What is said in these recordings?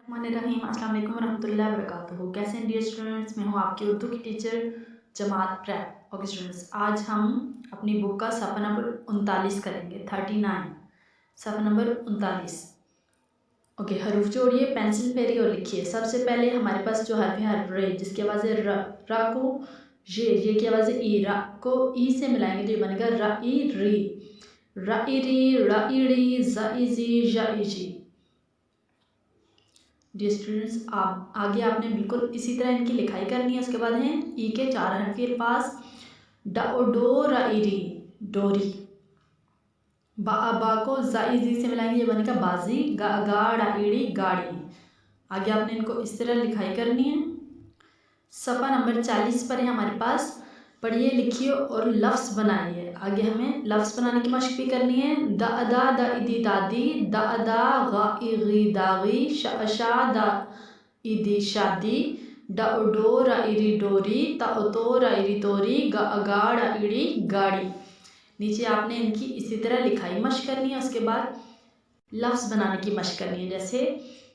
रहीम अस्सलाम वालेकुम रहमतुल्लाहि व बरकातुहू। कैसे हैं डियर स्टूडेंट्स, मैं हूँ आपकी उर्दू की टीचर जमात प्रैप। ओके स्टूडेंट्स, आज हम अपनी बुक का सफ़ा नंबर 39 करेंगे। 39 सफ़ा नंबर 39। ओके, हरूफ जोड़िए, पेंसिल फेरिए और लिखिए। सबसे पहले हमारे पास जो हर्फ है हर्फ रे, जिसकी आवाज़ है र। रा को ये की आवाज़ है ई। रा को ई से मिलाएंगे तो ये बनेगा रा ई री। रा ई री, रा ई री, जा ई जी, जा ई जी। डियर स्टूडेंट्स, आप आगे आपने बिल्कुल इसी तरह इनकी लिखाई करनी है। उसके बाद है ई के 4 हर्फ के पास ड ओ डो रा ई री, डोरी। बा को जा ई जी से मिलाएंगे, ये बनेगा बाजी। गा गा डा ईड़ी, गाड़ी। आगे आपने इनको इस तरह लिखाई करनी है। सफ़ा नंबर 40 पर है हमारे पास। पढ़िए, लिखिए और लफ्ज़ बनाइए। आगे हमें लफ्ज़ बनाने की मशक भी करनी है। दा अदा दा इदी दादी, दा अदा गा इगी दागी, शा दा इदी शादी, डा डो रा इरी डोरी, ता तो रा इरी तोरी, गा अगा डा इड़ी गाड़ी। नीचे आपने इनकी इसी तरह लिखाई मशक करनी है। उसके बाद लफ्ज़ बनाने की मशक करनी है। जैसे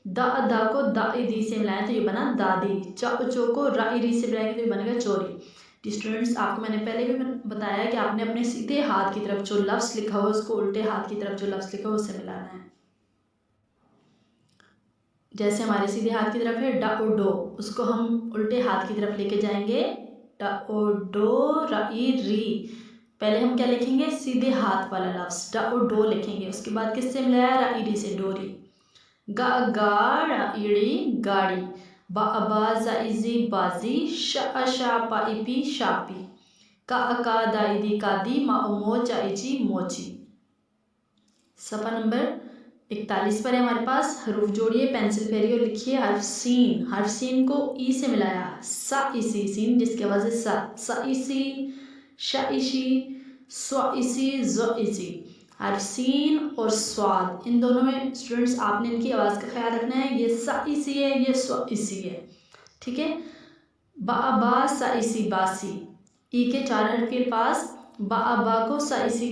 दा को दा दी से मिलाएं तो ये बना दादी। चो को रा री से मिलाएंगे तो ये बनेगा चोरी। स्टूडेंट्स, आपको मैंने पहले भी बताया कि आपने अपने सीधे हाथ की तरफ जो लफ्ज़ लिखा हो उसको उल्टे हाथ की तरफ जो लफ्ज़ लिखा हो उससे मिलाना है। जैसे हमारे सीधे हाथ की तरफ है डा ओ डो, उसको हम उल्टे हाथ की तरफ लेके जाएंगे। डा ओ डो रा ई री। पहले हम क्या लिखेंगे, सीधे हाथ वाला लफ्ज़ डा ओ डो लिखेंगे। उसके बाद किससे मिलाया, रा ई री से, डोरी। गा गा इड़ी गाड़ी। बा अबा जाइजी बाजी, शा पाइपी शापी, का दाइदी कादी, मा मो चाइची मोची। सफ़ा नंबर 41 पर है हमारे पास। हरूफ जोड़िए, पेंसिल फेरिए और लिखिए हर्फ सीन। हर्फ सीन को ई से मिलाया, सा इसी सीन, जिसकी आवाज़ है सा इसी, शा इसी, स्वा इसी, ज इसी। हर्फ सीन और स्वाद, इन दोनों में स्टूडेंट्स आपने इनकी आवाज़ का ख्याल रखना है। ये सा इसी है, ये स्वा इसी है, ठीक है। बा सा इसी बासी। ई के 4 हर्फ के पास बा को सा इसी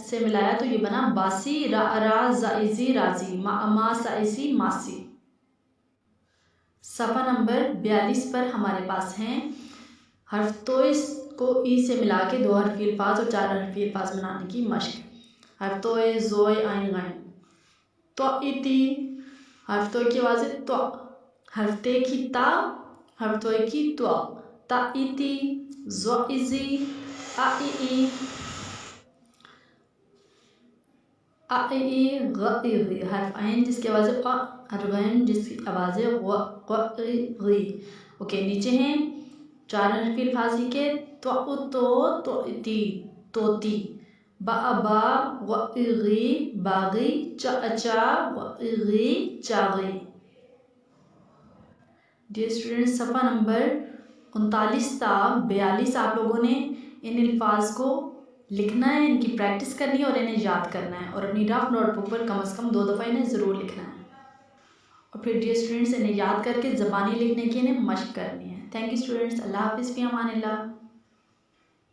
से मिलाया तो ये बना बासी। रा जाइजी राजी, मा सा इसी मासी। सफ़ा नंबर 42 पर हमारे पास हैं हर्फ तोइस को ई से मिला के 2 हर्फ के अल्फाज और 4 हर्फ के अल्फाज बनाने की मशक। हर्फ तोए जोए आइन गाइन। तो इति, हर्फ तोए की आवाज़ है तो। हर्फ ते की ता, हर्फ तोए की तो। ता इति, जो इजी, आ ई, आ ई, ग ई। हर्फ आइन जिसकी आवाज़ है अ, हर्फ गैन जिसकी आवाज़ है ग ई। ओके, नीचे हैं 4 हर्फ के अल्फाज लिखे। तो इति, तोती। बा गी बागी, चा गी चागी। डियर स्टूडेंट्स, सफ़ा नंबर 39 था 42 आप लोगों ने इन अल्फाज को लिखना है, इनकी प्रैक्टिस करनी है और इन्हें याद करना है। और अपनी रफ नोटबुक पर कम से कम 2 दफ़ा इन्हें ज़रूर लिखना है। और फिर डियर स्टूडेंट्स, इन्हें याद करके ज़बानी लिखने की इन्हें मशक करनी है। थैंक यू स्टूडेंट्स, अल्लाह हाफिज़, फ़ी अमान अल्लाह।